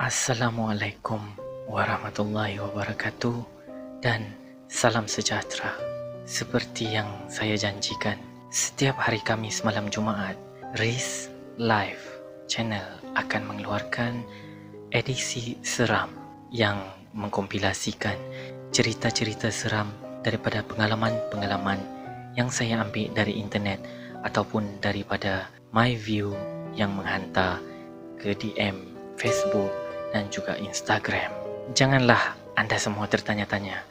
Assalamualaikum warahmatullahi wabarakatuh dan salam sejahtera. Seperti yang saya janjikan, setiap hari Khamis malam Jumaat, Riz Live Channel akan mengeluarkan edisi seram yang mengkompilasikan cerita-cerita seram daripada pengalaman-pengalaman yang saya ambil dari internet ataupun daripada my view yang menghantar ke DM Facebook dan juga Instagram. Janganlah anda semua tertanya-tanya,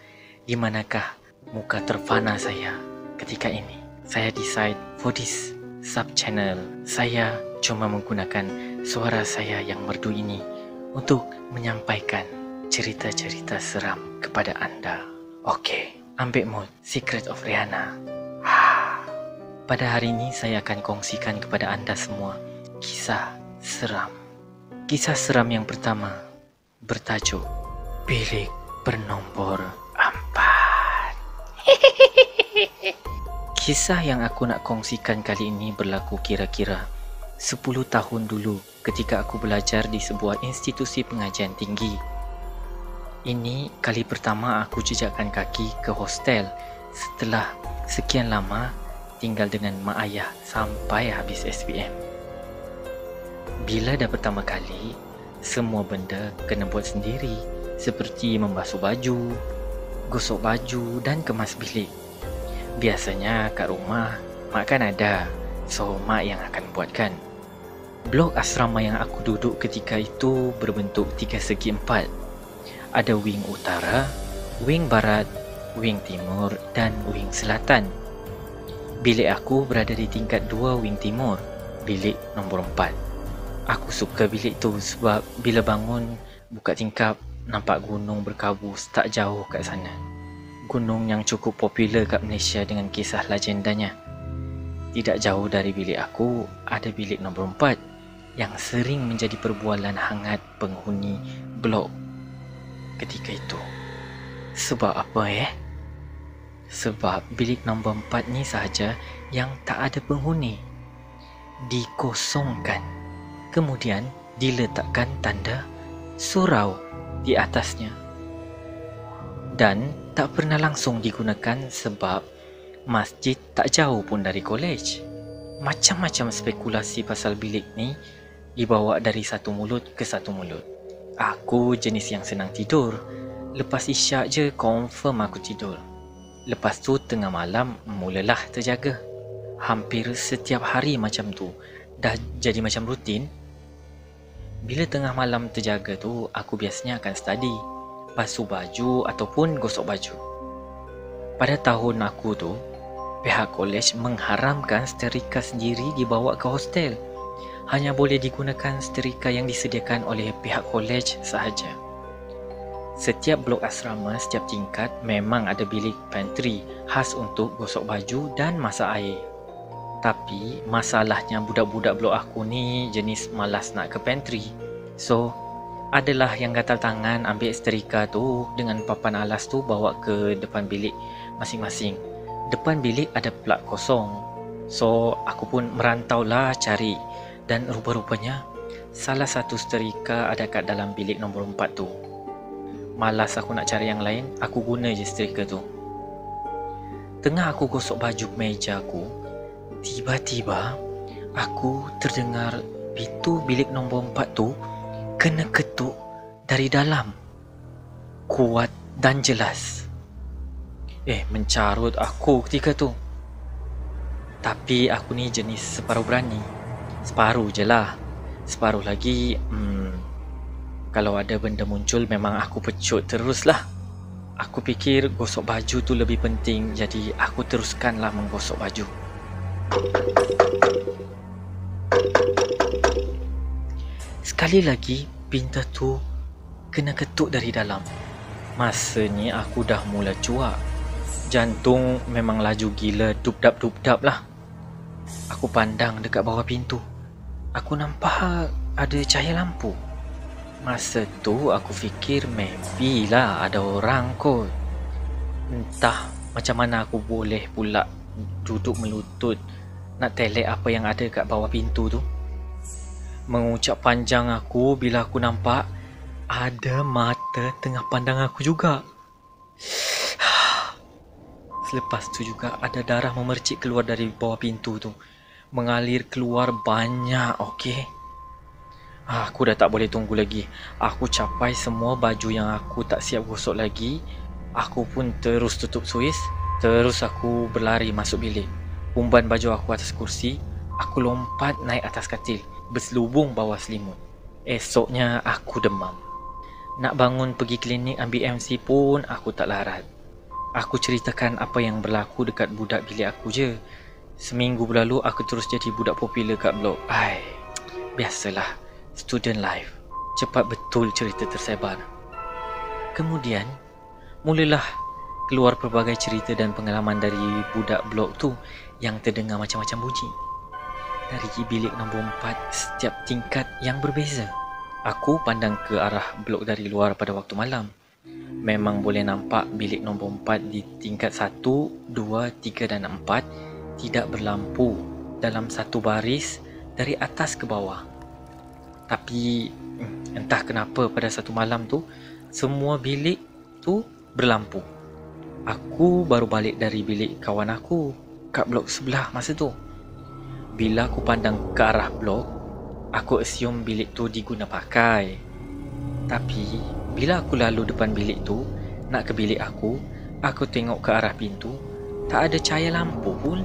di manakah muka terfana saya ketika ini. Saya decide for this sub-channel, saya cuma menggunakan suara saya yang merdu ini untuk menyampaikan cerita-cerita seram kepada anda. Okey, ambil mood Secret of Rihanna. Pada hari ini saya akan kongsikan kepada anda semua kisah seram. Kisah seram yang pertama bertajuk Bilik Bernombor 4. Kisah yang aku nak kongsikan kali ini berlaku kira-kira 10 tahun dulu ketika aku belajar di sebuah institusi pengajian tinggi. Ini kali pertama aku jejakkan kaki ke hostel setelah sekian lama tinggal dengan mak ayah sampai habis SPM. Bila dah pertama kali, semua benda kena buat sendiri, seperti membasuh baju, gosok baju dan kemas bilik. Biasanya kat rumah, mak kan ada, so mak yang akan buatkan. Blok asrama yang aku duduk ketika itu berbentuk 3/4. Ada wing utara, wing barat, wing timur dan wing selatan. Bilik aku berada di tingkat 2 wing timur, bilik nombor 4. Aku suka bilik tu sebab bila bangun, buka tingkap, nampak gunung berkabus tak jauh kat sana. Gunung yang cukup popular kat Malaysia dengan kisah legendanya. Tidak jauh dari bilik aku, ada bilik nombor 4 yang sering menjadi perbualan hangat penghuni blok ketika itu. Sebab apa Sebab bilik nombor 4 ni sahaja yang tak ada penghuni. Dikosongkan. Kemudian diletakkan tanda surau di atasnya. Dan tak pernah langsung digunakan sebab masjid tak jauh pun dari kolej. Macam-macam spekulasi pasal bilik ni dibawa dari satu mulut ke satu mulut. Aku jenis yang senang tidur. Lepas isyak je confirm aku tidur. Lepas tu tengah malam mulalah terjaga. Hampir setiap hari macam tu. Dah jadi macam rutin. Bila tengah malam terjaga tu, aku biasanya akan study, basuh baju ataupun gosok baju. Pada tahun aku tu, pihak kolej mengharamkan seterika sendiri dibawa ke hostel. Hanya boleh digunakan seterika yang disediakan oleh pihak kolej sahaja. Setiap blok asrama, setiap tingkat memang ada bilik pantry khas untuk gosok baju dan masak air. Tapi masalahnya budak-budak blok aku ni jenis malas nak ke pantry. So, adalah yang gatal tangan ambil seterika tu dengan papan alas tu bawa ke depan bilik masing-masing. Depan bilik ada plug kosong. So, aku pun merantau lah cari. Dan rupa-rupanya, salah satu seterika ada kat dalam bilik nombor 4 tu. Malas aku nak cari yang lain, aku guna je seterika tu. Tengah aku gosok baju meja aku, tiba-tiba aku terdengar pintu bilik nombor 4 tu kena ketuk dari dalam. Kuat dan jelas. Mencarut aku ketika tu. Tapi aku ni jenis separuh berani. Separuh je lah. Separuh lagi, kalau ada benda muncul memang aku pecut terus lah. Aku fikir gosok baju tu lebih penting, jadi aku teruskanlah menggosok baju. Sekali lagi pintu tu kena ketuk dari dalam. Masa ni aku dah mula cuak. Jantung memang laju gila, dubdap-dubdap lah. Aku pandang dekat bawah pintu. Aku nampak ada cahaya lampu. Masa tu aku fikir maybe lah ada orang kot. Entah macam mana aku boleh pula duduk melutut nak telek apa yang ada kat bawah pintu tu. Mengucap panjang aku bila aku nampak ada mata tengah pandang aku juga. Selepas tu juga ada darah memercik keluar dari bawah pintu tu. Mengalir keluar banyak, okey. Aku dah tak boleh tunggu lagi. Aku capai semua baju yang aku tak siap gosok lagi. Aku pun terus tutup suis. Terus aku berlari masuk bilik. Umban baju aku atas kursi. Aku lompat naik atas katil. Berselubung bawah selimut. Esoknya aku demam. Nak bangun pergi klinik ambil MC pun aku tak larat. Aku ceritakan apa yang berlaku dekat budak bilik aku je. Seminggu berlalu aku terus jadi budak popular kat blog. Biasalah, student life. Cepat betul cerita tersebar. Kemudian, mulalah keluar pelbagai cerita dan pengalaman dari budak blog tu yang terdengar macam-macam bunyi. Dari bilik nombor 4, setiap tingkat yang berbeza. Aku pandang ke arah blok dari luar pada waktu malam. Memang boleh nampak bilik nombor 4 di tingkat 1, 2, 3 dan 4 tidak berlampu dalam satu baris dari atas ke bawah. Tapi entah kenapa pada satu malam tu semua bilik tu berlampu. Aku baru balik dari bilik kawan aku kat blok sebelah masa tu. Bila aku pandang ke arah blok, aku assume bilik tu diguna pakai. Tapi bila aku lalu depan bilik tu nak ke bilik aku tengok ke arah pintu, tak ada cahaya lampu pun.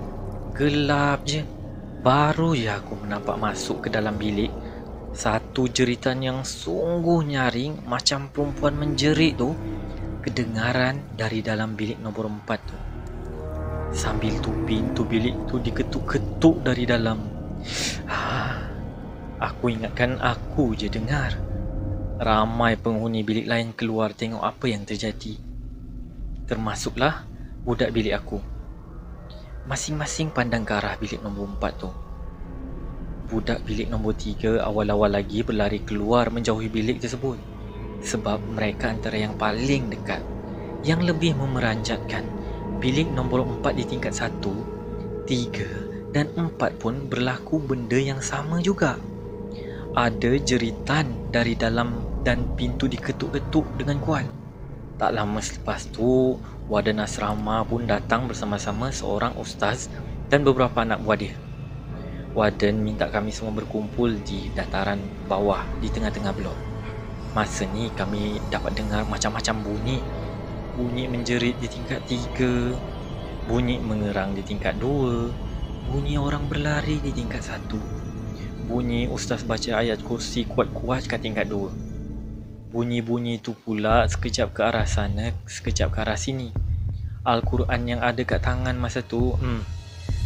Gelap je. Baru je aku nampak masuk ke dalam bilik. Satu jeritan yang sungguh nyaring macam perempuan menjerit tu kedengaran dari dalam bilik nombor 4 tu. Sambil tu pintu bilik tu diketuk-ketuk dari dalam. Aku ingatkan aku je dengar. Ramai penghuni bilik lain keluar tengok apa yang terjadi. Termasuklah budak bilik aku. Masing-masing pandang ke arah bilik nombor 4 tu. Budak bilik nombor 3 awal-awal lagi berlari keluar menjauhi bilik tersebut. Sebab mereka antara yang paling dekat. Yang lebih memeranjatkan, bilik nombor 4 di tingkat 1, 3 dan 4 pun berlaku benda yang sama juga. Ada jeritan dari dalam dan pintu diketuk-ketuk dengan kuat. Tak lama selepas tu, warden asrama pun datang bersama-sama seorang ustaz dan beberapa anak buah dia. Warden minta kami semua berkumpul di dataran bawah di tengah-tengah blok. Masa ni kami dapat dengar macam-macam bunyi. Bunyi menjerit di tingkat 3, bunyi mengerang di tingkat 2, bunyi orang berlari di tingkat 1, bunyi ustaz baca ayat kursi kuat-kuat kat tingkat 2. Bunyi-bunyi tu pula sekejap ke arah sana, sekejap ke arah sini. Al-Quran yang ada kat tangan masa tu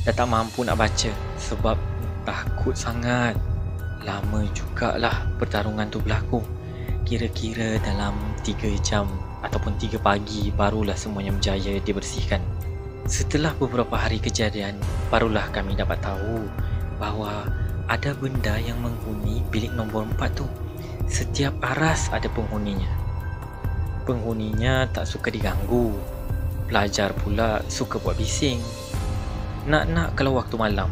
dah tak mampu nak baca sebab takut sangat. Lama jugalah pertarungan tu berlaku. Kira-kira dalam 3 jam ataupun 3 pagi barulah semuanya berjaya dibersihkan. Setelah beberapa hari kejadian, barulah kami dapat tahu bahawa ada benda yang menghuni bilik nombor 4 tu. Setiap aras ada penghuninya. Penghuninya tak suka diganggu. Pelajar pula suka buat bising. Nak kalau waktu malam.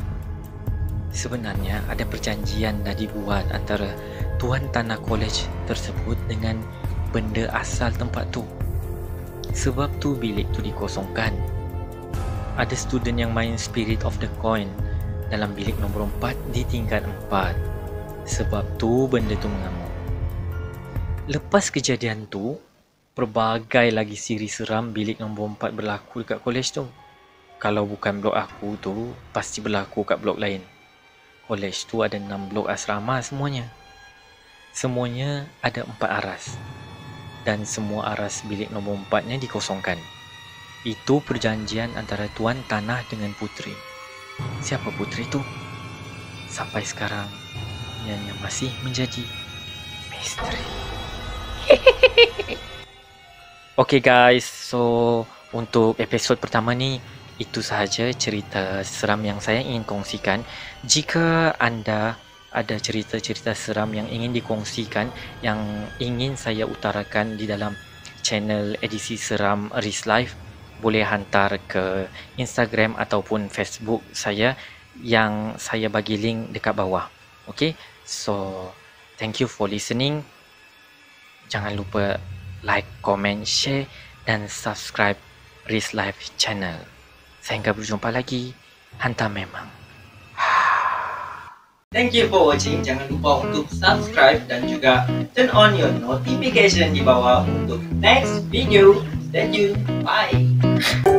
Sebenarnya ada perjanjian dah dibuat antara tuan tanah kolej tersebut dengan benda asal tempat tu. Sebab tu bilik tu dikosongkan. Ada student yang main Spirit of the Coin dalam bilik nombor 4 di tingkat 4. Sebab tu benda tu mengamuk. Lepas kejadian tu, pelbagai lagi siri seram bilik nombor 4 berlaku dekat kolej tu. Kalau bukan blok aku tu, pasti berlaku kat blok lain. Kolej tu ada 6 blok asrama semuanya. Semuanya ada 4 aras. Dan semua aras bilik nombor 4-nya dikosongkan. Itu perjanjian antara tuan tanah dengan puteri. Siapa puteri tu? Sampai sekarang, ianya masih menjadi misteri. Okay guys, so untuk episod pertama ni itu sahaja cerita seram yang saya ingin kongsikan. Jika anda ada cerita-cerita seram yang ingin dikongsikan, yang ingin saya utarakan di dalam channel edisi seram Aris Live, boleh hantar ke Instagram ataupun Facebook saya yang saya bagi link dekat bawah. Okay, so thank you for listening. Jangan lupa like, komen, share dan subscribe Riz Life channel. Sehingga berjumpa lagi. Hantar memang. Thank you for watching. Jangan lupa untuk subscribe dan juga turn on your notification di bawah untuk next video. Stay tuned. Bye.